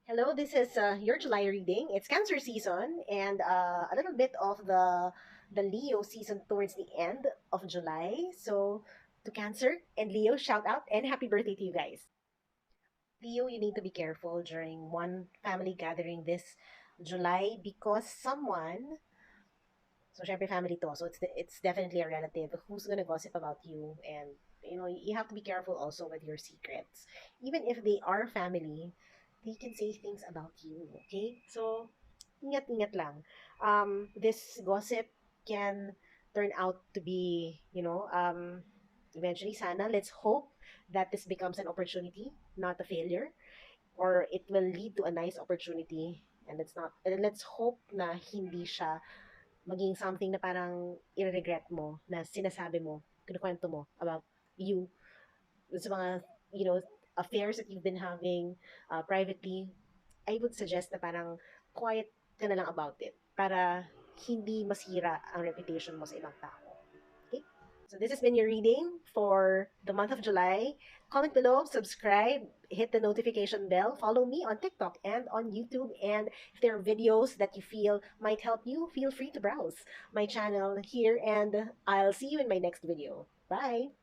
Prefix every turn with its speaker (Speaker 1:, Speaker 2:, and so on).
Speaker 1: Hello, this is your July reading. It's Cancer season and a little bit of the Leo season towards the end of July. So to Cancer and Leo, shout out and happy birthday to you guys. Leo, you need to be careful during one family gathering this July because so syempre family to, so it's definitely a relative who's gonna gossip about you, and you have to be careful also with your secrets. Even if they are family, they can say things about you. Okay, so ingat-ingat lang. This gossip can turn out to be, eventually, sana, let's hope that this becomes an opportunity, not a failure, or it will lead to a nice opportunity. And let's hope na hindi siya maging something na parang i-regret mo, na sinasabi mo, kinukwento mo about you sa mga, affairs that you've been having privately. I would suggest na parang quiet ka na lang about it para hindi masira ang reputation mo sa ibang tao. Okay? So this has been your reading for the month of July. Comment below, subscribe, hit the notification bell, follow me on TikTok and on YouTube. And if there are videos that you feel might help you, feel free to browse my channel here. And I'll see you in my next video. Bye!